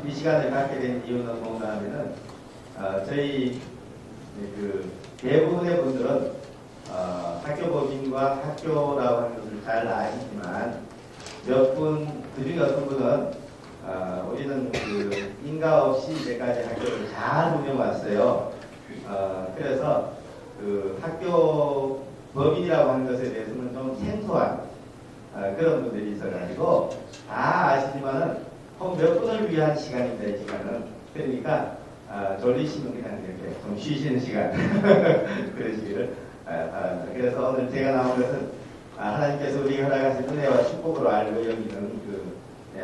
이 시간을 갖게 된 이유는 뭔가 하면은 저희 그 대부분의 분들은 학교법인과 학교라고 하는 것을 잘 아시지만 몇 분, 그중에 어떤 분은 우리는 그 인가 없이 이제까지 학교를 잘 운영왔어요. 그래서 그 학교 법인이라고 하는 것에 대해서는 좀 생소한 그런 분들이 있어가지고 다 아시지만은 몇 분을 위한 시간입니다. 이 시간은. 그러니까 졸리시면 그냥 이렇게 좀 쉬시는 시간 그러시기를 바랍니다. 그래서 오늘 제가 나온 것은 하나님께서 우리가 허락하신 은혜와 축복으로 알고 여기는 그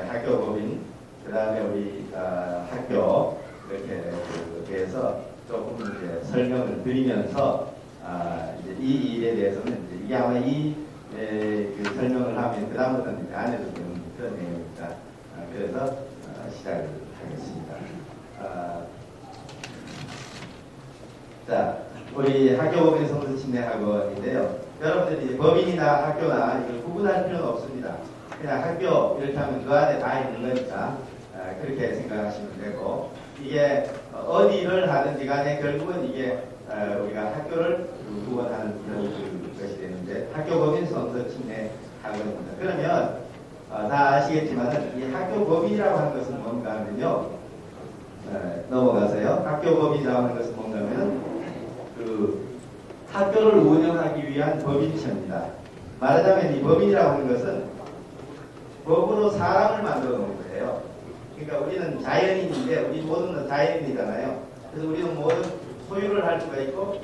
학교법인, 그 다음에 우리 학교 이렇게 대해서 조금 이제 설명을 드리면서 이제 이 일에 대해서는 이제 아마 그 설명을 하면 그 다음부터는 안 해도 되는 그런 내용입니다. 그래서 시작을 하겠습니다. 자, 우리 학교법인 성서침례학원인데요. 여러분들이 법인이나 학교나 이걸 구분할 필요는 없습니다. 그냥 학교 이렇게 하면 그 안에 다 있는 거니까 그렇게 생각하시면 되고, 이게 어디를 하든지 간에 결국은 이게 우리가 학교를 구분하는 것이 되는데, 학교법인 성서침례학원입니다. 그러면 다 아시겠지만 이 학교법인이라고 하는 것은 뭔가 하면요, 넘어가세요. 학교법인이라고 하는 것은 뭔가 하면 그 학교를 운영하기 위한 법인체입니다. 말하자면 이 법인이라고 하는 것은 법으로 사람을 만들어 놓은 거예요. 그러니까 우리는 자연인인데, 우리 모두는 자연인이잖아요. 그래서 우리는 모든 소유를 할 수가 있고,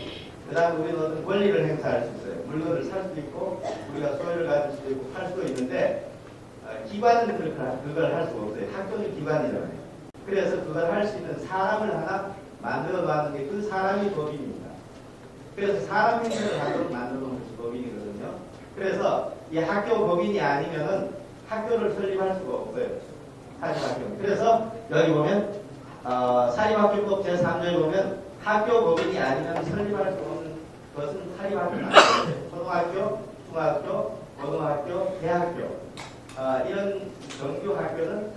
그 다음에 우리는 어떤 권리를 행사할 수 있어요. 물건을 살 수도 있고, 우리가 소유를 가질 수도 있고, 팔 수도 있는데, 기관은 그걸 할 수가 없어요. 학교는 기관이잖아요. 그래서 그걸 할 수 있는 사람을 하나 만들어 놨는 게 그 사람이 법인입니다. 그래서 사람 행세를 하도록 만들어 놓은 것이 법인이거든요. 그래서 이 학교 법인이 아니면은 학교를 설립할 수가 없어요. 사립학교. 그래서 여기 보면 사립학교법 제3조에 보면 학교 법인이 아니면 설립할 수 없는 것은 사립학교는 아니에요. 초등학교, 중학교, 고등학교, 대학교 이런 정규 학교는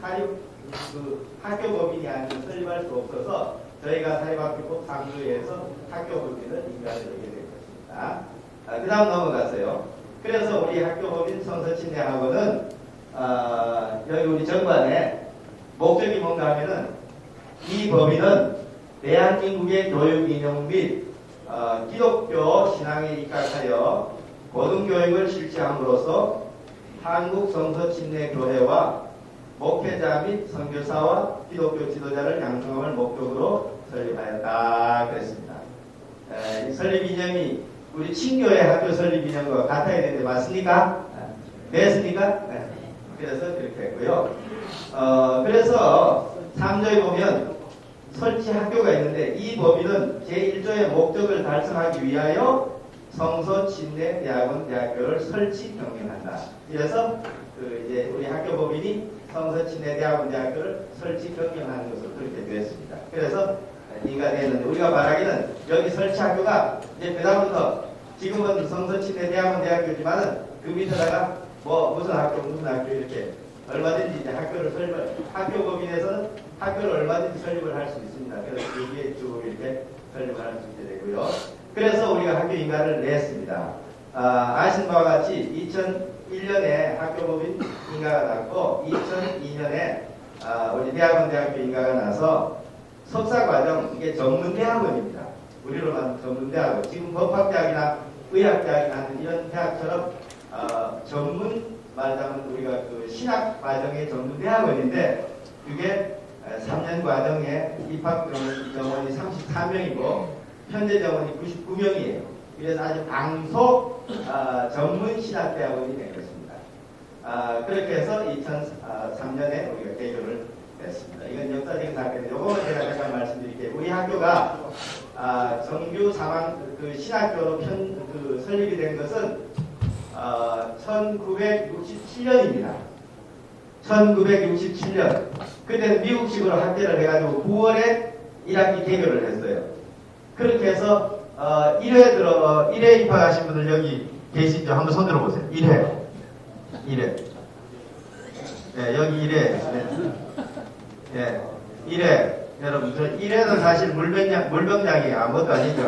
학교 법인이 아니면 설립할 수 없어서 저희가 사립학교법 3조에서 학교 법인을 인가하게 될 것입니다. 그 다음 넘어가세요. 그래서 우리 학교법인 성서침례학원은 여기 우리 정관에 목적이 뭔가 하면은 이 법인은 대한민국의 교육 인용 및 기독교 신앙에 입각하여 고등교육을 실시함으로써 한국 성서침례교회와 목회자 및 선교사와 기독교 지도자를 양성함을 목적으로 설립하였다 그랬습니다. 설립 이념이 우리 친교회 학교 설립 이념과 같아야 되는데 맞습니까? 됐습니까? 네. 그래서 그렇게 했고요. 그래서 3조에 보면 설치 학교가 있는데, 이 법인은 제1조의 목적을 달성하기 위하여 성서침례대학원 대학교를 설치 경영한다. 그래서 이제 우리 학교법인이 성서침례대학원 대학교를 설치 경영하는 것으로 그렇게 되었습니다. 그래서 이가 되는데, 우리가 말하기는 여기 설치 학교가 이제 그다음부터 지금은 성서침례대학원 대학교지만은 그 밑에다가 뭐 무슨 학교 이렇게 얼마든지 이제 학교를 학교 법인에서는 학교를 얼마든지 설립을 할 수 있습니다. 그래서 여기에 쭉 이렇게 설립을 할 수 있게 되고요. 그래서 우리가 학교 인가를 냈습니다. 아시는 바와 같이 2001년에 학교법인 인가가 났고, 2002년에 우리 대학교 인가가 나서 석사과정, 이게 전문대학원입니다. 우리로 말하면 전문대학원. 지금 법학대학이나 의학대학이나 하는 이런 대학처럼 전문, 말하자면 우리가 그 신학과정의 전문대학원인데, 그게 3년 과정에 입학 정원이 34명이고 현재 정원이 99명이에요. 그래서 아주 강속 전문 신학대학원이 된 것입니다. 그렇게 해서 2003년에 우리가 개교를 했습니다. 이건 역사적인 사건인데, 요거는 제가 잠깐 말씀드릴게요. 우리 학교가 정규 그 신학교로 설립이 된 것은 1967년입니다. 1967년. 그때는 미국식으로 학제를 해가지고 9월에 1학기 개교를 했어요. 그렇게 해서 1회 입학하신 분들 여기 계시죠? 한번 손 들어보세요. 1회. 네, 여기 1회. 네. 예, 1회. 여러분, 저 1회는 사실 물병장이 아무것도 아니죠.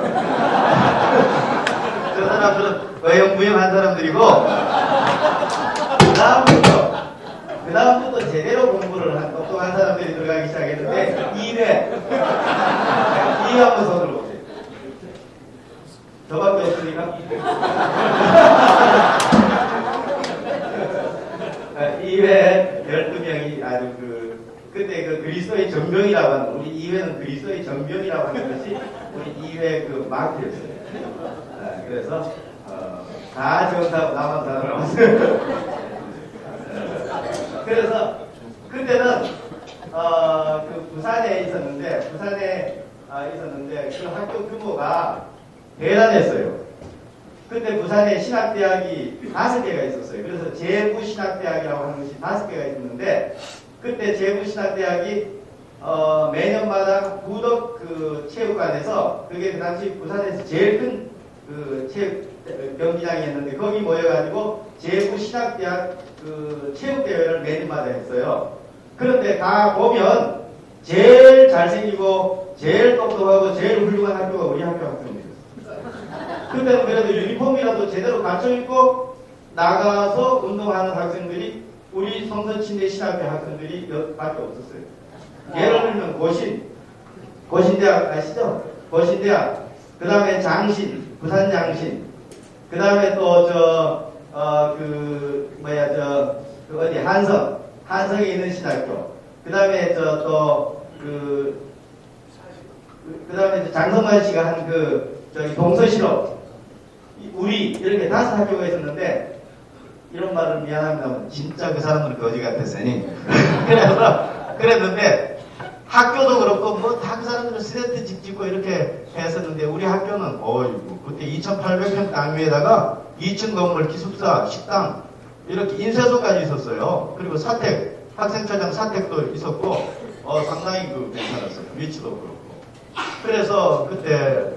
저 사람들은 어영부영한 사람들이고, 그 다음부터 제대로 공부를 한 똑똑한 사람들이 들어가기 시작했는데, 2회. 2회 한번 손을 보세요. 저밖에 없으니까. 2회 12명이 아주 그때 그 그리스도의 전병이라고 하는, 우리 2회는 그리스도의 전병이라고 하는 것이 우리 2회 그 마크였어요. 그래서, 다 정답 남은 사람을 왔어요. 그래서, 그때는, 그 부산에 있었는데, 그 학교 규모가 대단했어요. 그때 부산에 신학대학이 5개가 있었어요. 그래서 제부신학대학이라고 하는 것이 5개가 있었는데, 그때 제부신학대학이 매년마다 구덕 그 체육관에서, 그게 그 당시 부산에서 제일 큰 그 체육 경기장이었는데, 거기 모여가지고 제부신학대학 그 체육대회를 매년마다 했어요. 그런데 가 보면 제일 잘생기고 제일 똑똑하고 제일 훌륭한 학교가 우리 학교 학생들이었어요. 그때는 그래도 유니폼이라도 제대로 갖춰 입고 나가서 운동하는 학생들이 우리 성서침대 신학교 학생들이 몇 밖에 없었어요. 예를 들면 고신대학 아시죠? 고신대학, 그 다음에 장신, 부산 장신, 그 다음에 또 어디 한성에 있는 신학교, 그 다음에 그 다음에 장성만 씨가 한 저기 동서실업, 우리 이렇게 5학교가 있었는데, 이런 말은 미안합니다만 진짜 그 사람들은 거지 같았으니 그랬는데, 학교도 그렇고 뭐 다 그 사람들은 스레트 집 짓고 이렇게 했었는데, 우리 학교는 그때 2,800평 땅 위에다가 2층 건물 기숙사, 식당 이렇게 인쇄소까지 있었어요. 그리고 학생처장 사택도 있었고, 상당히 괜찮았어요. 위치도 그렇고. 그래서 그때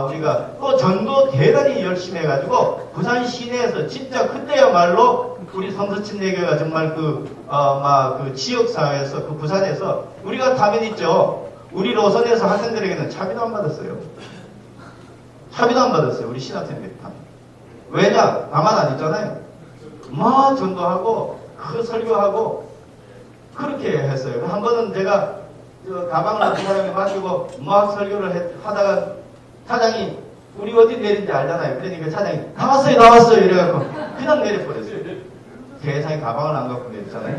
우리가 또 전도 대단히 열심히 해가지고 부산 시내에서 진짜 그때야말로 우리 성서침례교회가 정말 그 지역사회에서, 그 부산에서 우리가 가면 있죠. 우리 노선에서 학생들에게는 차비도 안 받았어요. 차비도 안 받았어요. 우리 신학생들이 타면. 왜냐? 가만 안 있잖아요. 막 전도하고 그 설교하고 그렇게 했어요. 한 번은 제가 가방을 그 사람이 맡기고 막 설교를 하다가 차장이 우리 어디 내린지 알잖아요. 그러니까 차장이 나왔어요 이래갖고 그냥 내려버렸어요. 세상에 가방을 안 갖고 내렸잖아요.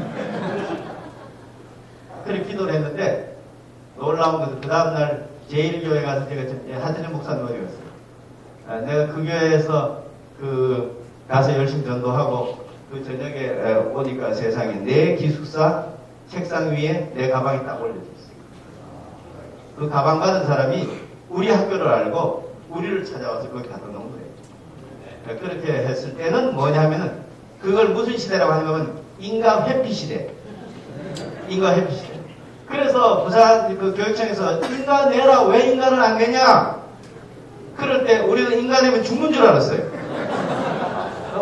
그렇게 기도를 했는데, 놀라운 것은 그 다음날 제1교회 가서 제가 하진영 목사님 어디 갔어요. 내가 그 교회에서 가서 열심히 전도하고 그 저녁에 오니까 세상에 내 기숙사 책상 위에 내 가방이 딱 올려져 있어요. 그 가방 받은 사람이 우리 학교를 알고 우리를 찾아와서 거기 갖다 놓은 거예요. 그렇게 했을 때는 뭐냐면은, 그걸 무슨 시대라고 하냐면 인간 회피 시대. 인간 회피 시대. 그래서 부산 그 교육청에서 인간 내라, 왜 인간을 안 내냐? 그럴 때 우리는 인간이면 죽는 줄 알았어요.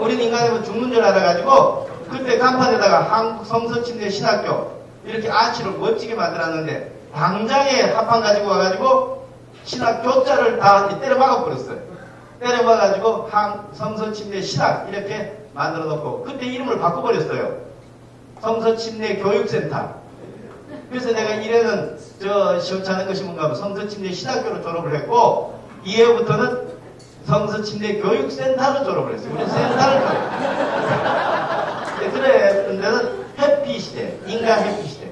우리는 인간이면 죽는 줄 알아가지고 그때 간판에다가 한국 성서침례 신학교 이렇게 아치를 멋지게 만들었는데, 당장에 합판 가지고 와가지고 신학교자를 다 때려 막아버렸어요. 때려 막아가지고 성서침례 신학 이렇게 만들어 놓고, 그때 이름을 바꿔버렸어요. 성서침례 교육센터. 그래서 내가 1회는 시험차는 것이 뭔가 하면 성서침례 신학교로 졸업을 했고, 2회부터는 성서침례 교육센터로 졸업을 했어요. 우리 센터를 졸업했어요. 그랬는데는 회피시대, 인간 회피시대.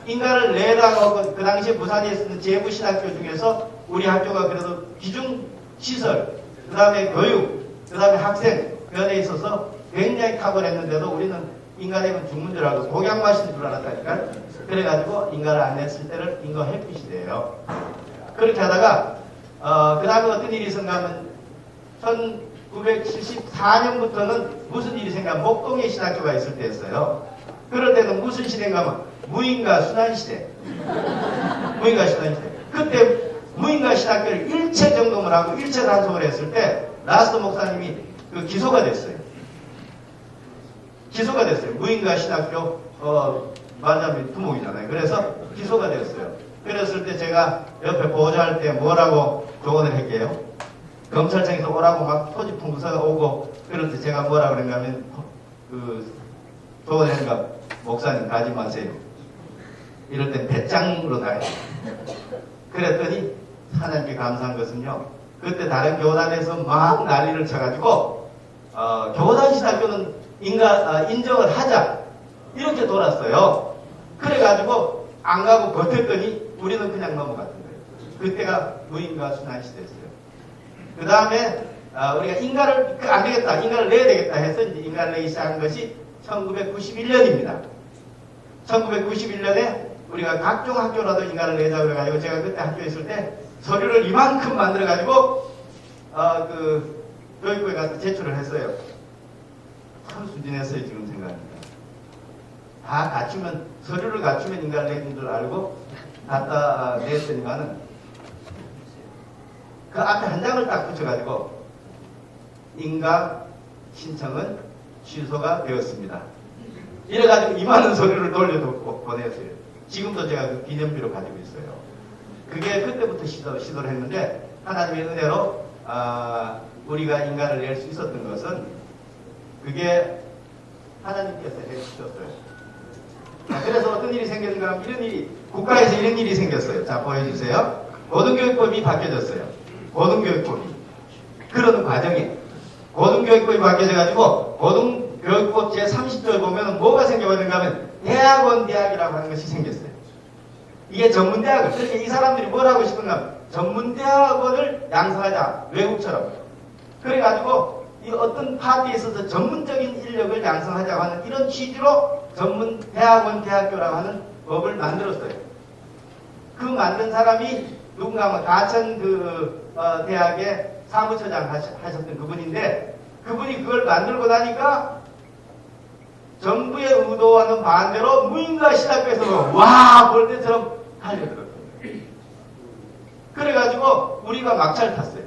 인간을 내라고 하고, 그 당시에 부산에 있는 제부신학교 중에서 우리 학교가 그래도 기중시설, 그 다음에 교육, 그 다음에 학생 면에 있어서 굉장히 탁월했는데도 우리는 인간이면 죽는 줄 알고 독약 마시는 줄 알았다니까. 그래가지고 인간을 안 냈을 때를 인간 회피시대예요. 그렇게 하다가 그 다음에 어떤 일이 있었나 하면 1974년부터는 무슨 일이 생겨, 목동에 신학교가 있을 때였어요. 그럴 때는 무슨 시대인가 하면 무인가 순환시대. 무인가 순환시대. 그때 무인가 신학교를 일체 점검을 하고 일체 단속을 했을 때 라스트 목사님이 기소가 됐어요. 기소가 됐어요. 무인가 신학교 말하자면 두목이잖아요. 그래서 기소가 되었어요. 그랬을 때 제가 옆에 보호자할 때 뭐라고 조언을 할게요. 검찰청에서 오라고 막 토지풍부서가 오고 그럴 때 제가 뭐라 그런가 하면 조언을 하니까 목사님 가지 마세요. 이럴 땐 배짱으로 가요. 그랬더니 하나님께 감사한 것은요. 그때 다른 교단에서 막 난리를 쳐가지고 교단 신학교는 인정을 하자 이렇게 돌았어요. 그래가지고 안 가고 버텼더니 우리는 그냥 넘어갔던 거예요. 그때가 무인가 순환 시대였어요. 그 다음에 우리가 인가를 안 되겠다, 인가를 내야 되겠다 해서 이제 인가를 내기 시작한 것이 1991년입니다. 1991년에 우리가 각종 학교라도 인가를 내자 그래가지고 제가 그때 학교에 있을 때 서류를 이만큼 만들어가지고 교육부에 가서 제출을 했어요. 참 순진했어요. 지금 생각합니다. 다 갖추면 서류를 갖추면 인가를 내는 줄 알고 갖다 냈더니만은 그 앞에 한 장을 딱 붙여가지고 인가 신청은 취소가 되었습니다. 이래가지고 2만원 서류를 돌려도 보냈어요. 지금도 제가 그 기념비로 가지고 있어요. 그게 그때부터 시도를 했는데 하나님의 은혜로 우리가 인가를 낼 수 있었던 것은 그게 하나님께서 해주셨어요. 그래서 어떤 일이 생겼는가 하면 이런 일이 국가에서 이런 일이 생겼어요. 자 보여주세요. 고등교육법이 바뀌어졌어요. 고등교육법이 그런 과정에 고등교육법이 바뀌어져가지고 고등교육법 제30조에 보면 뭐가 생겨버렸는가 하면 대학원 대학이라고 하는 것이 생겼어요. 이게 전문대학을 그러니까 이 사람들이 뭘 하고 싶은가 하면 전문대학원을 양성하자 외국처럼 그래가지고 이 어떤 파트에 있어서 전문적인 인력을 양성하자고 하는 이런 취지로 전문대학원 대학교라고 하는 법을 만들었어요. 그 만든 사람이 누군가 하면 가천 대학의 사무처장 하셨던 그분인데 그분이 그걸 만들고 나니까 정부의 의도와는 반대로 무인가 신학교에서 와 볼 때처럼 달려들었어요. 그래가지고 우리가 막차를 탔어요.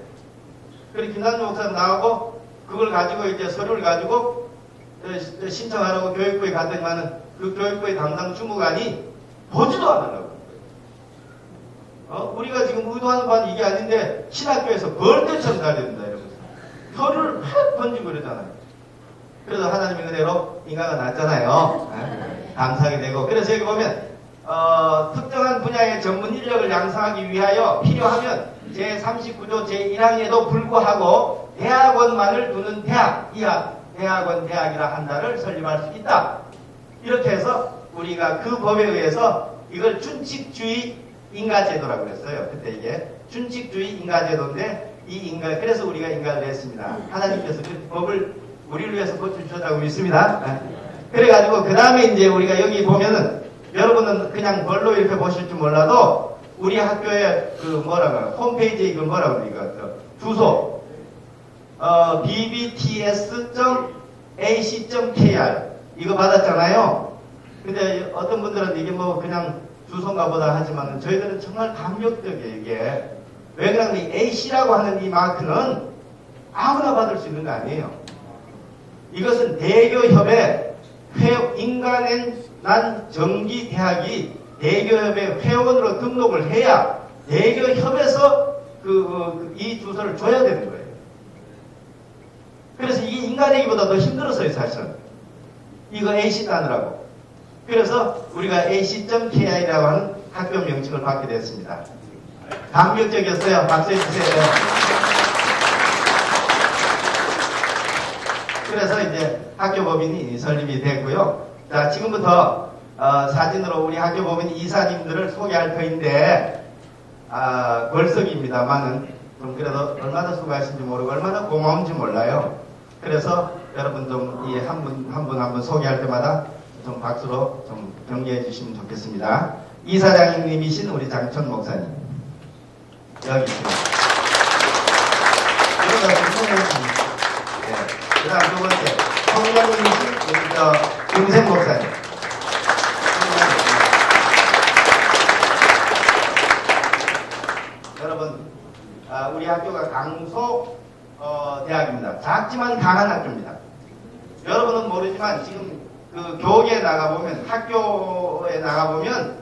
그리고 김남주 목사님 나오고 그걸 가지고 이제 서류를 가지고 신청하라고 교육부에 갔더니만은 그 교육부의 담당 주무관이 보지도 않으려고. 우리가 지금 의도하는 바는 이게 아닌데 신학교에서 벌떼처럼 달려든다 이러면서 서류를 팍 던지고 그러잖아요. 그래서 하나님의 은혜로 인가가 났잖아요. 감사하게 되고 그래서 여기 보면 특정한 분야의 전문 인력을 양성하기 위하여 필요하면 제39조 제1항에도 불구하고 대학원만을 두는 대학, 이하 대학원 대학이라 한다를 설립할 수 있다. 이렇게 해서 우리가 그 법에 의해서 이걸 준칙주의 인가제도라고 했어요. 그때 이게 준칙주의 인가제도인데 그래서 우리가 인가를 냈습니다. 하나님께서 그 법을 우리를 위해서 고쳐주셨다고 믿습니다. 그래가지고 그 다음에 이제 우리가 여기 보면은 여러분은 그냥 별로 이렇게 보실 줄 몰라도 우리 학교에 홈페이지에 이거 뭐라고 이거 주소 bbts.ac.kr 이거 받았잖아요. 근데 어떤 분들은 이게 뭐 그냥 주소인가 보다 하지만 저희들은 정말 감격적이에요. 이게 왜 그러냐면 이 AC라고 하는 이 마크는 아무나 받을 수 있는 거 아니에요. 이것은 대교협의 인간엔 난 정기대학이 대교협의 회원으로 등록을 해야 대교협에서 이 주소를 줘야 되는 거예요. 그래서 이게 인간에기보다 더 힘들었어요, 사실은. 이거 AC 따느라고. 그래서 우리가 AC.KI라고 하는 학교 명칭을 받게 됐습니다. 감격적이었어요. 박수 해주세요. 그래서 이제 학교법인이 설립이 됐고요. 자, 지금부터 사진으로 우리 학교법인 이사님들을 소개할 터인데 벌석입니다만은 좀 그래도 얼마나 수고하신지 모르고 얼마나 고마운지 몰라요. 그래서 여러분 좀 이 한 분 소개할 때마다 좀 박수로 좀 격려해 주시면 좋겠습니다. 이사장님이신 우리 장천 목사님 여기 있습니다. 그 다음 두 번째 성장님이신 우리 김생 목사님. 여러분 우리 학교가 강소 대학입니다. 작지만 강한 학교입니다. 여러분은 모르지만 지금 그 교계에 나가보면, 학교에 나가보면,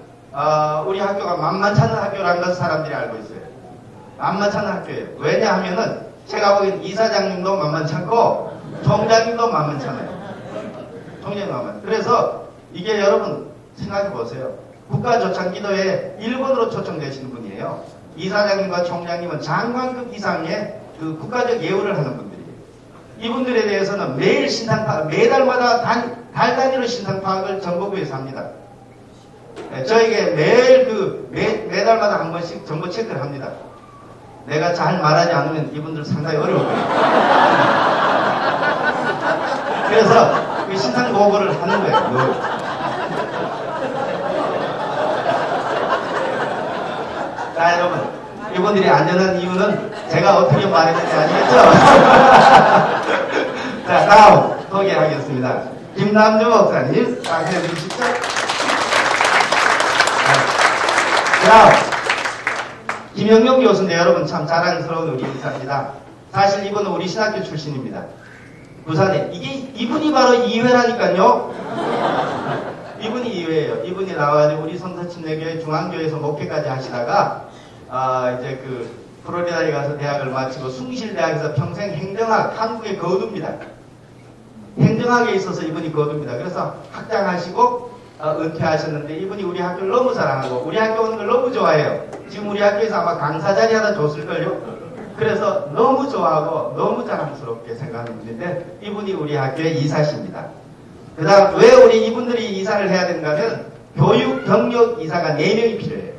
우리 학교가 만만찮은 학교라는 것을 사람들이 알고 있어요. 만만찮은 학교예요. 왜냐하면은, 제가 보기엔 이사장님도 만만찮고, 총장님도 만만찮아요. 총장님 만만. 그래서, 이게 여러분, 생각해 보세요. 국가조창기도에 1번으로 초청되시는 분이에요. 이사장님과 총장님은 장관급 이상의 그 국가적 예우를 하는 분들이에요. 이분들에 대해서는 매일 신상파악, 매달마다 달 단위로 신상파악을 정보부에서 합니다. 저에게 매일 매달마다 한 번씩 정보 체크를 합니다. 내가 잘 말하지 않으면 이분들 상당히 어려울 거예요. 그래서 그 신상 보고를 하는 거예요. 자, 여러분, 이분들이 안전한 이유는 제가 어떻게 말했는지 아시겠죠? 자, 다음 소개하겠습니다. 김남주 목사님, 박수해 주십시오. 다음, 김영용 교수인데 여러분 참 자랑스러운 우리 인사입니다. 사실 이분은 우리 신학교 출신입니다. 부산에. 이분이 바로 이회라니까요. 이분이 이회예요. 이분이 나와가지고 우리 성서침례교회 중앙교회에서 목회까지 하시다가 이제 그 플로리다에 가서 대학을 마치고 숭실대학에서 평생 행정학, 한국의 거두입니다. 행정학에 있어서 이분이 거두입니다. 그래서 학장하시고 은퇴하셨는데 이분이 우리 학교를 너무 사랑하고 우리 학교 오는 걸 너무 좋아해요. 지금 우리 학교에서 아마 강사 자리 하나 줬을걸요. 그래서 너무 좋아하고 너무 자랑스럽게 생각하는 분인데 이분이 우리 학교의 이사십니다. 그 다음 왜 우리 이분들이 이사를 해야 되는가 하면 교육 경력 이사가 4명이 필요해요.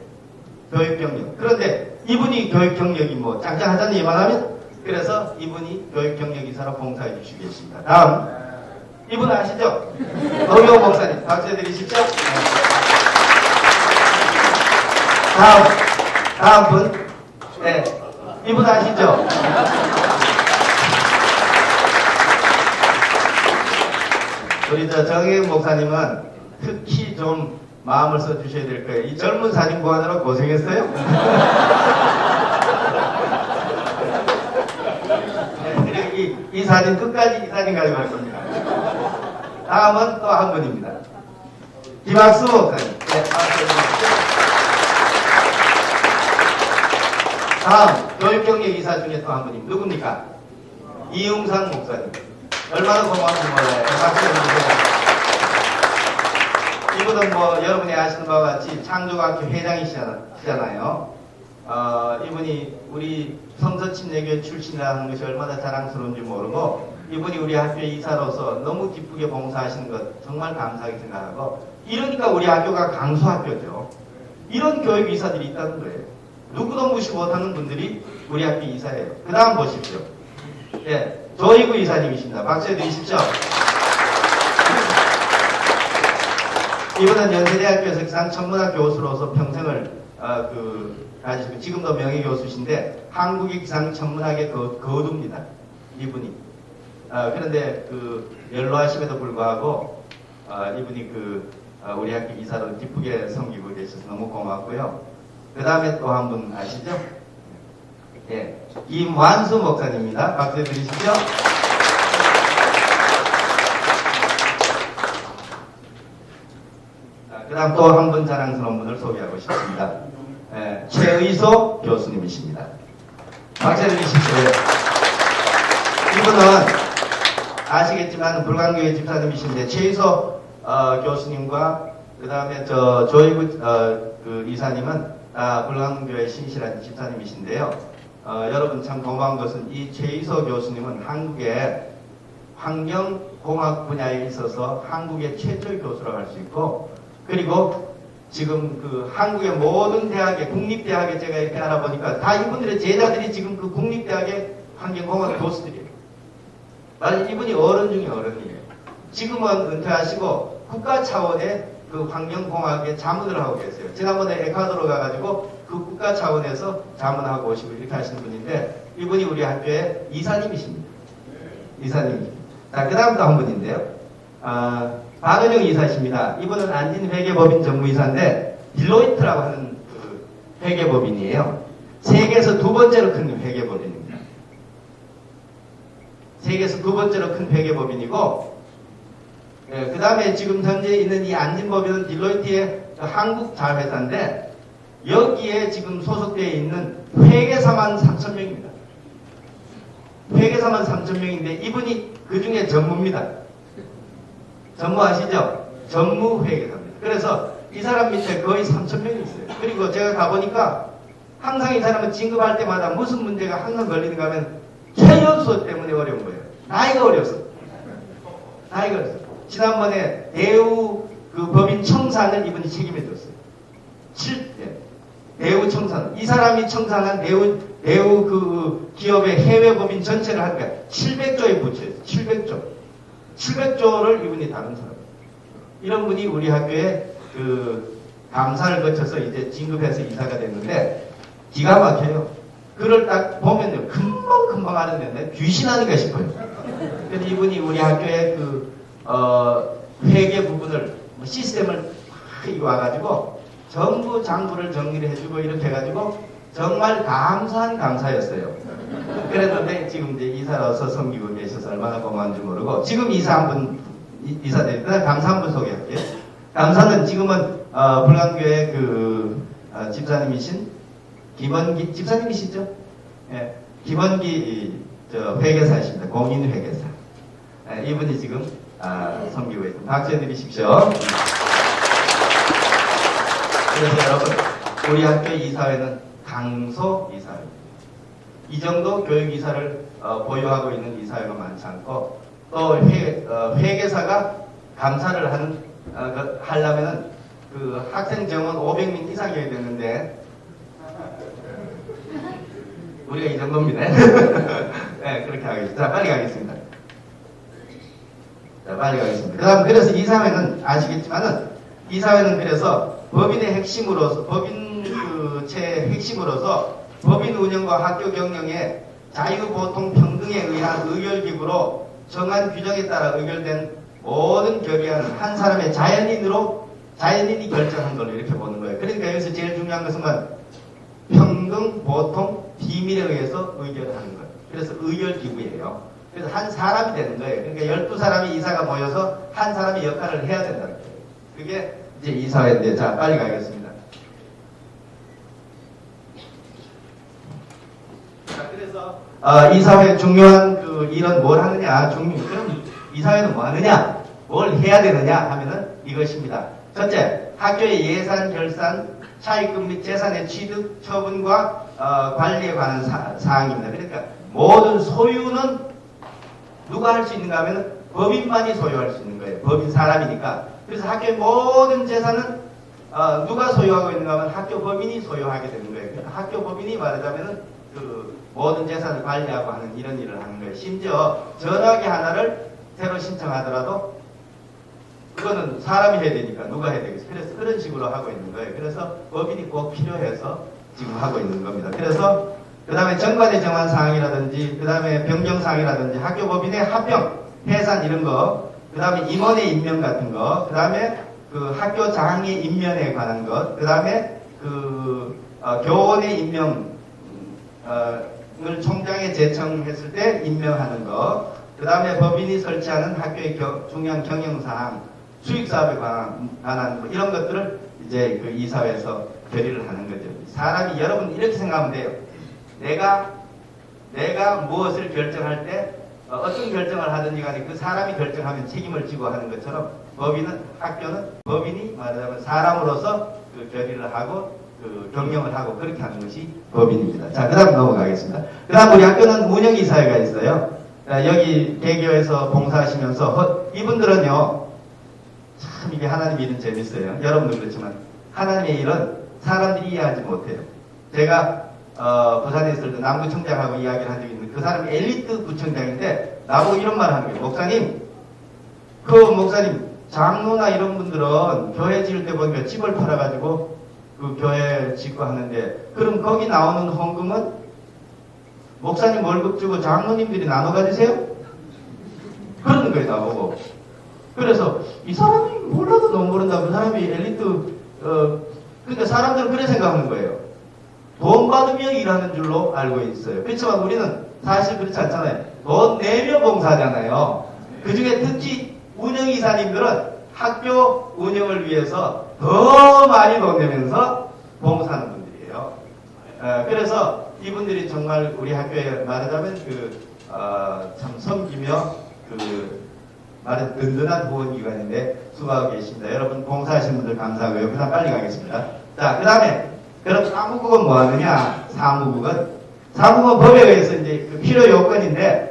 교육 경력. 그런데 이분이 교육 경력이 뭐 짱짱하다는 얘기만 하면 그래서 이분이 교육 경력 이사로 봉사해 주시겠습니다. 다음 이분 아시죠? 노경 목사님 박수 드리십시오. 다음 분. 네. 이분 아시죠? 우리 정혜은 목사님은 특히 좀 마음을 써주셔야 될 거예요. 이 젊은 사진 구하느라 고생했어요? 네, 이 사진 끝까지 이 사진 가지고 갈 겁니다. 다음은 또 한 분입니다. 김학수 목사님. 네, 다음 교육경력 이사 중에 또 한 분입니다. 누굽니까? 이웅상 목사님. 얼마나 고마운지 몰라요. 박수 해주세요. 이분은 뭐 여러분이 아시는 바와 같이 창조학교 회장이시잖아요. 이분이 우리 성서침례교회 출신이라는 것이 얼마나 자랑스러운지 모르고 이분이 우리 학교의 이사로서 너무 기쁘게 봉사하시는 것 정말 감사하게 생각하고 이러니까 우리 학교가 강수학교죠. 이런 교육 이사들이 있다는 거예요. 누구도 무시 못하는 분들이 우리 학교 이사예요. 그 다음 보십시오. 예, 조희구 이사님이십니다. 박수 해주십시오. 이분은 연세대학교에서 기상천문학 교수로서 평생을 가지시고 지금도 명예교수신데 한국의 기상천문학의 거두입니다. 이분이. 그런데 연로하심에도 불구하고 이분이 우리 학교 이사로 기쁘게 섬기고 계셔서 너무 고맙고요. 그 다음에 또 한 분 아시죠? 예, 김완수 목사님입니다. 박수 드리시죠. 그 다음 또 한 분 자랑스러운 분을 소개하고 싶습니다. 예, 최의소 교수님이십니다. 박수 드리십시오. 이분은 아시겠지만 불광교회 집사님이신데 최의소 교수님과 그 다음에 조희구 이사님은 불광교회 신실한 집사님이신데요. 여러분 참 고마운 것은 이 최의소 교수님은 한국의 환경공학 분야에 있어서 한국의 최초의 교수라고 할 수 있고 그리고 지금 한국의 모든 대학의 국립대학에 제가 이렇게 알아보니까 다 이분들의 제자들이 지금 국립대학의 환경공학 교수들이에요. 만약 이분이 어른 중에 어른이에요. 지금은 은퇴하시고 국가 차원의 환경공학에 자문을 하고 계세요. 지난번에 에콰도르 가가지고 국가 차원에서 자문하고 오시고 이렇게 하시는 분인데 이분이 우리 학교의 이사님이십니다. 이사님이십니다. 자, 그 다음 또 한 분인데요. 박은영 이사십니다. 이분은 안진회계법인 전무이사인데 딜로이트라고 하는 회계법인이에요. 세계에서 두 번째로 큰 회계법인입니다. 세계에서 두 번째로 큰 회계법인이고 그 다음에 지금 현재 있는 이 안진법인은 딜로이트의 한국 자회사인데 여기에 지금 소속되어 있는 회계사만 3,000명입니다. 회계사만 3,000명인데 이분이 그 중에 전무입니다. 전무 아시죠? 전무 회계사입니다. 그래서 이 사람 밑에 거의 3,000명이 있어요. 그리고 제가 가보니까 항상 이 사람은 진급할 때마다 무슨 문제가 항상 걸리는가 하면 최연소 때문에 어려운 거예요. 나이가 어려서. 나이가 어려서. 지난번에 대우 그 법인 청산을 이분이 책임해 줬어요. 대우 청산. 이 사람이 청산한 대우 그 기업의 해외 법인 전체를 하니까 700조의 부채였어요. 700조. 700조를 이분이 다룬 사람. 이런 분이 우리 학교에 그 감사를 거쳐서 이제 진급해서 이사가 됐는데 기가 막혀요. 글을 딱 보면요. 금방 하는데 귀신 아닌가 싶어요. 그래서 이분이 우리 학교에 그 회계 부분을 시스템을 와가지고 전부 장부를 정리를 해주고 이렇게 해가지고 정말 감사한 감사였어요. 그랬는데 지금 이제 이사로서 섬기고 계셔서 얼마나 고마운지 모르고 지금 이사 되니까 감사 한 분 소개할게요. 감사는 지금은 불광교회 그 집사님이신 김원기 집사님이시죠? 예, 김원기 회계사이십니다. 공인회계사. 예, 이분이 지금 섬기고 있습니다. 박수 해드리십시오. 그래서 여러분 우리 학교 이사회는 강소 이사회입니다. 이 정도 교육이사를 보유하고 있는 이사회가 많지 않고 또 회계사가 감사를 하려면은 그 학생 정원 500명 이상이어야 되는데 우리가 이 정도입니다. 네, 그렇게 하겠습니다. 자, 빨리 가겠습니다. 자, 빨리 가겠습니다. 그래서 이사회는 아시겠지만은 이사회는 그래서 법인의 핵심으로서 법인체의 핵심으로서 법인 운영과 학교 경영의 자유보통 평등에 의한 의결기구로 정한 규정에 따라 의결된 모든 결의안은 한 사람의 자연인이 결정한 걸로 이렇게 보는 거예요. 그러니까 여기서 제일 중요한 것은 평등, 보통, 비밀에 의해서 의결하는 거예요. 그래서 의결기구예요. 그래서 한 사람이 되는 거예요. 그러니까 12사람이 이사가 모여서 한 사람이 역할을 해야 된다는 거예요. 그게 이제 이사회인데, 자, 빨리 가겠습니다. 자, 그래서, 이사회 중요한 그 일은 뭘 하느냐, 그럼 이사회는 뭐 하느냐, 뭘 해야 되느냐 하면은 이것입니다. 첫째, 학교의 예산, 결산, 차입금 및 재산의 취득, 처분과 관리에 관한 사항입니다. 그러니까 모든 소유는 누가 할 수 있는가 하면 법인만이 소유할 수 있는 거예요. 법인 사람이니까. 그래서 학교의 모든 재산은 누가 소유하고 있는가 하면 학교 법인이 소유하게 되는 거예요. 그러니까 학교 법인이 말하자면은 그 모든 재산을 관리하고 하는 이런 일을 하는 거예요. 심지어 전화기 하나를 새로 신청하더라도 그거는 사람이 해야 되니까 누가 해야 되겠어요. 그래서 그런 식으로 하고 있는 거예요. 그래서 법인이 꼭 필요해서 지금 하고 있는 겁니다. 그래서 그 다음에 정관에 정한 사항이라든지 그 다음에 변경사항이라든지 학교 법인의 합병, 해산 이런 거, 그 다음에 임원의 임명 같은 거, 그 다음에 그 학교 장의 임명에 관한 것, 그 다음에 그 교원의 임명을 총장에 제청했을 때 임명하는 것, 그 다음에 법인이 설치하는 학교의 중요한 경영사항, 수익사업에 관한 뭐 이런 것들을 이제 그 이사회에서 결의를 하는 거죠. 사람이 여러분 이렇게 생각하면 돼요. 내가 무엇을 결정할 때 어떤 결정을 하든지 간에 그 사람이 결정하면 책임을 지고 하는 것처럼 학교는 법인이 말하자면 사람으로서 그 결의를 하고 그 경영을 하고 그렇게 하는 것이 법인입니다. 자, 그 다음 넘어가겠습니다. 그 다음 우리 학교는 운영이사회가 있어요. 여기 개교에서 봉사하시면서 이분들은요 참 이게 하나님 일은 재밌어요. 여러분도 그렇지만 하나님의 일은 사람들이 이해하지 못해요. 제가 부산에 있을 때 남구청장하고 이야기를 한 적이 있는데 그 사람이 엘리트 구청장인데 나보고 이런 말을 하는 거예요. 목사님 장로나 이런 분들은 교회 지을 때 보니까 집을 팔아가지고 그 교회 짓고 하는데 그럼 거기 나오는 헌금은 목사님 월급 주고 장로님들이 나눠 가지세요? 그러는 거예요, 나보고. 그래서 이 사람이 몰라도 너무 모른다. 그 사람이 엘리트, 그러니까 사람들은 그렇게 생각하는 거예요. 돈 받으며 일하는 줄로 알고 있어요. 그렇지만 우리는 사실 그렇지 않잖아요. 돈 내며 봉사하잖아요. 그 중에 특히 운영이사님들은 학교 운영을 위해서 더 많이 돈 내면서 봉사하는 분들이에요. 그래서 이분들이 정말 우리 학교에 말하자면 참 섬기며 말해 든든한 후원기관인데 수고하고 계십니다. 여러분 봉사하시는 분들 감사하고요. 그다음 빨리 가겠습니다. 자, 그 다음에 그럼 사무국은 뭐 하느냐? 사무국은 법에 의해서 이제 필요 요건인데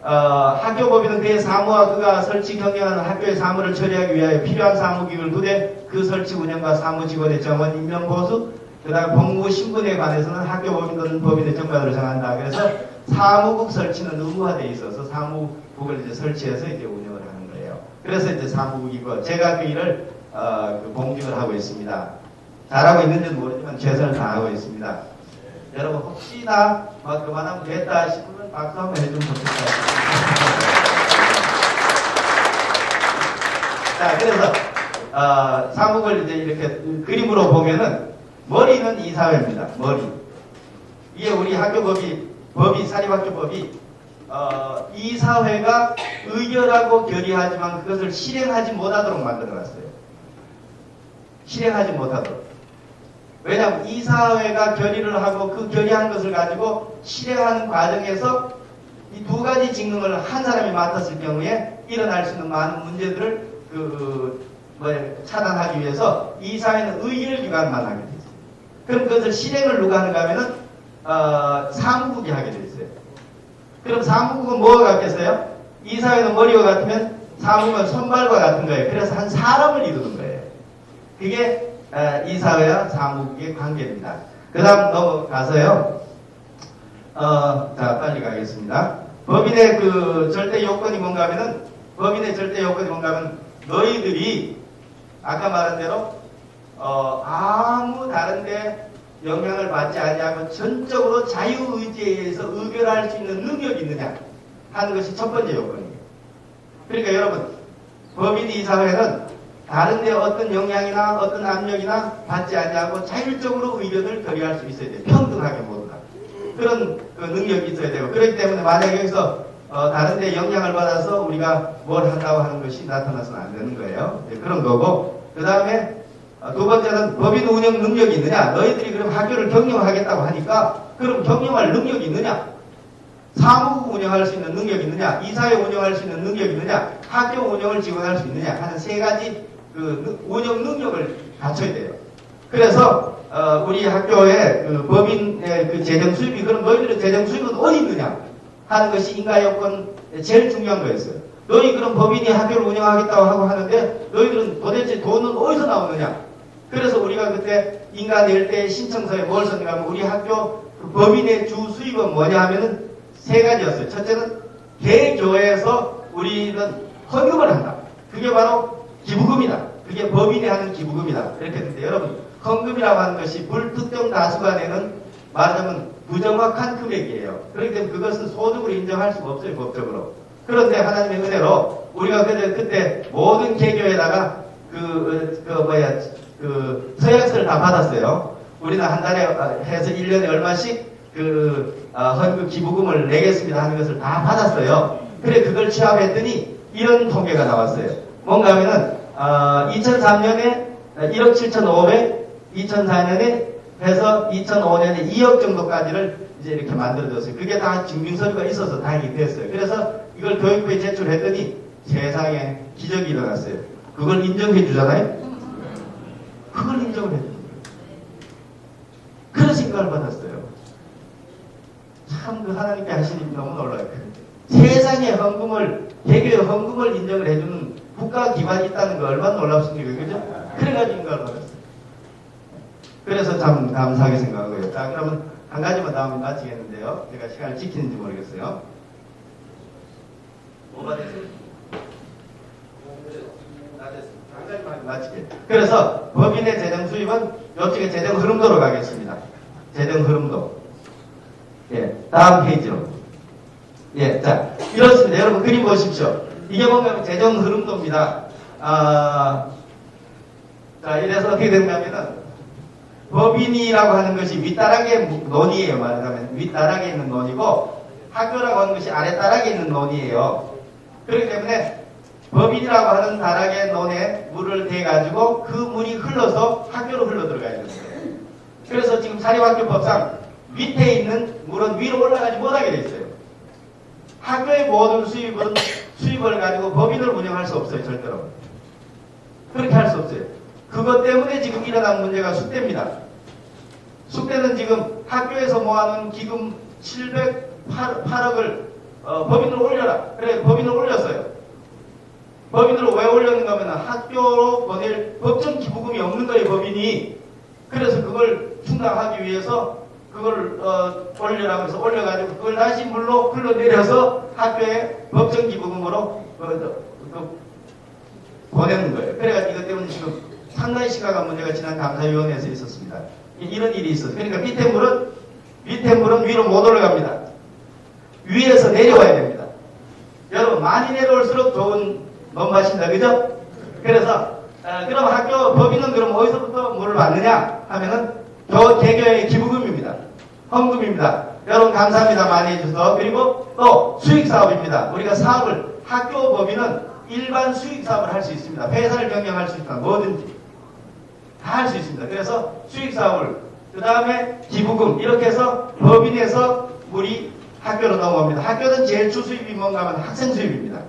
학교법인은 그의 사무와 그가 설치 경영하는 학교의 사무를 처리하기 위하여 필요한 사무기구를 두되 그 설치 운영과 사무 직원의 정원 임명 보수 그 다음에 법무 신분에 관해서는 학교법인 또는 법인의 정관으로 정한다. 그래서 사무국 설치는 의무화되어 있어서 사무국을 이제 설치해서 이제 운영을 하는 거예요. 그래서 이제 사무국이고 제가 그 일을 봉직을 하고 있습니다. 잘하고 있는지는 모르지만 최선을 다하고 있습니다. 여러분 혹시나 그만하면 됐다 싶으면 박수 한번 해주면 좋겠다. 자, 그래서 사무국을 이제 이렇게 그림으로 보면은 머리는 이사회입니다. 머리. 이게 우리 학교법이 사립학교법이 이사회가 의결하고 결의하지만 그것을 실행하지 못하도록 만들어놨어요. 실행하지 못하도록. 왜냐하면 이사회가 결의를 하고 그 결의한 것을 가지고 실행하는 과정에서 이 두 가지 직능을 한 사람이 맡았을 경우에 일어날 수 있는 많은 문제들을 차단하기 위해서 이사회는 의결기관만 하게 돼 있어요. 그럼 그것을 실행을 누가 하는가 하면은 사무국이 하게 돼 있어요. 그럼 사무국은 뭐가 같겠어요? 이사회는 머리와 같으면 사무국은 손발과 같은 거예요. 그래서 한 사람을 이루는 거예요. 그게 이사회와 사무국의 관계입니다. 그 다음 넘어가서요. 자, 빨리 가겠습니다. 법인의 절대 요건이 뭔가 하면은, 법인의 절대 요건이 뭔가 하면, 너희들이, 아까 말한 대로, 아무 다른데 영향을 받지 아니하고 전적으로 자유의지에 의해서 의결할 수 있는 능력이 있느냐 하는 것이 첫 번째 요건이에요. 그러니까 여러분, 법인이 이사회는 다른데 어떤 영향이나 어떤 압력이나 받지 아니하고 자율적으로 의견을 결의할 수 있어야 돼요. 평등하게 모두 다. 그런 능력이 있어야 되고 그렇기 때문에 만약에 여기서 다른데 영향을 받아서 우리가 뭘 한다고 하는 것이 나타나서는 안 되는 거예요. 네, 그런 거고 그 다음에 두 번째는 법인 운영 능력이 있느냐. 너희들이 그럼 학교를 경영하겠다고 하니까 그럼 경영할 능력이 있느냐. 사무국 운영할 수 있는 능력이 있느냐. 이사회 운영할 수 있는 능력이 있느냐. 학교 운영을 지원할 수 있느냐 하는 세 가지 운영 능력을 갖춰야 돼요. 그래서 우리 학교의 법인의 재정 수입이 그럼 너희들의 재정 수입은 어디 있느냐 하는 것이 인가 요건 제일 중요한 거였어요. 너희 그럼 법인이 학교를 운영하겠다고 하고 하는데 너희들은 도대체 돈은 어디서 나오느냐. 그래서 우리가 그때 인가 낼 때 신청서에 뭘 썼는가 하면 우리 학교 법인의 주 수입은 뭐냐 하면은 세 가지였어요. 첫째는 개교에서 우리는 헌금을 한다. 그게 바로 기부금이다. 그게 법인이 하는 기부금이다. 이렇게 했는데 여러분 헌금이라고 하는 것이 불특정 다수가 내는 말하자면 부정확한 금액이에요. 그렇기 때문에 그것은 소득으로 인정할 수가 없어요. 법적으로. 그런데 하나님의 은혜로 우리가 그때 모든 개교에다가 서약서를 다 받았어요. 우리는 한 달에 해서 1년에 얼마씩 헌금 기부금을 내겠습니다 하는 것을 다 받았어요. 그래 그걸 취합했더니 이런 통계가 나왔어요. 뭔가 하면은 2003년에 1억 7,500, 2004년에 해서 2005년에 2억 정도까지를 이제 이렇게 만들어졌어요. 그게 다 증빙서류가 있어서 다행히 됐어요. 그래서 이걸 교육부에 제출했더니 세상에 기적이 일어났어요. 그걸 인정해 주잖아요. 그걸 인정을 해주는 거예요. 그래서 인가를 받았어요. 참 하나님께 하신 일이 너무 놀라요. 세상에 헌금을 개교의 헌금을 인정을 해주는 국가기관이 있다는 거 얼마나 놀랍습니까? 그죠? 그래가지고 인가를 받았어요. 그래서 참 감사하게 생각하고요. 자, 그러면 한 가지만 다음에 마치겠는데요. 제가 시간을 지키는지 모르겠어요. 뭐가 됐어요? 한 가지만 마치게. 그래서 법인의 재정 수입은 이쪽에 재정 흐름도로 가겠습니다. 재정 흐름도. 예, 다음 페이지로. 예, 자, 이렇습니다. 여러분 그림 보십시오. 이게 뭔가 하면 재정 흐름도입니다. 자, 이래서 어떻게 되는가 하면은 법인이라고 하는 것이 윗다락의 논이에요. 말하자면 윗다락에 있는 논이고 학교라고 하는 것이 아래다락에 있는 논이에요. 그렇기 때문에 법인이라고 하는 다락의 논에 물을 대가지고 그 물이 흘러서 학교로 흘러 들어가야 되는 거예요. 그래서 지금 사립학교법상 밑에 있는 물은 위로 올라가지 못하게 돼 있어요. 학교의 모든 수입을 가지고 법인을 운영할 수 없어요. 절대로. 그렇게 할 수 없어요. 그것 때문에 지금 일어난 문제가 숙대입니다. 숙대는 지금 학교에서 모아놓은 기금 708억을 법인으로 올려라. 그래 법인을 올렸어요. 법인으로 왜 올렸는가 하면 학교로 보낼 법정 기부금이 없는 거예요. 법인이. 그래서 그걸 충당하기 위해서 그걸 올려라고 해서 올려가지고 그걸 다시 물로 흘러내려서 학교에 법정 기부금으로 보내는 거예요. 그래가지고 이것 때문에 지금 상당히 심각한 문제가 지난 감사위원회에서 있었습니다. 이런 일이 있었어요. 그러니까 밑에 물은 위로 못 올라갑니다. 위에서 내려와야 됩니다. 여러분 많이 내려올수록 좋은 논밭입니다. 그죠? 그래서 그럼 학교 법인은 그럼 어디서부터 물을 받느냐 하면은 개교의 기부금입니다. 헌금입니다. 여러분 감사합니다. 많이 해주셔서. 그리고 또 수익사업입니다. 우리가 사업을 학교 법인은 일반 수익사업을 할 수 있습니다. 회사를 경영할 수 있다. 뭐든지 다 할 수 있습니다. 그래서 수익사업을 그 다음에 기부금 이렇게 해서 법인에서 물이 학교로 넘어옵니다. 학교는 제일 주수입이 뭔가 하면 학생 수입입니다.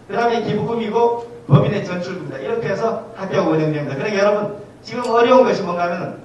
그 다음에 기부금이고 법인의 전출입니다. 이렇게 해서 학교가 운영됩니다. 그러니까 여러분 지금 어려운 것이 뭔가 하면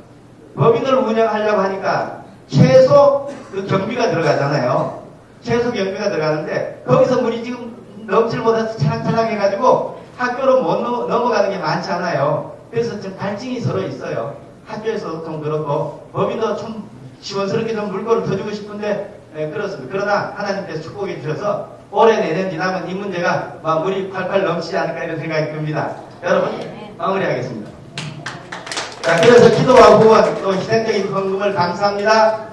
법인을 운영하려고 하니까 최소 그 경비가 들어가잖아요. 최소 경비가 들어가는데 거기서 물이 지금 넘질 못해서 찰랑찰랑 해가지고 학교로 못 넘어가는 게 많지 않아요. 그래서 좀 갈증이 서로 있어요. 학교에서도 좀 그렇고 법인도 좀 시원스럽게 좀 물꼬를 터주고 싶은데 그렇습니다. 그러나 하나님께서 축복해 주셔서 올해 내년 지나면 이 문제가 막 물이 팔팔 넘치지 않을까 이런 생각이 듭니다. 여러분 마무리하겠습니다. 자, 그래서 기도와 후원 또 희생적인 헌금을 감사합니다.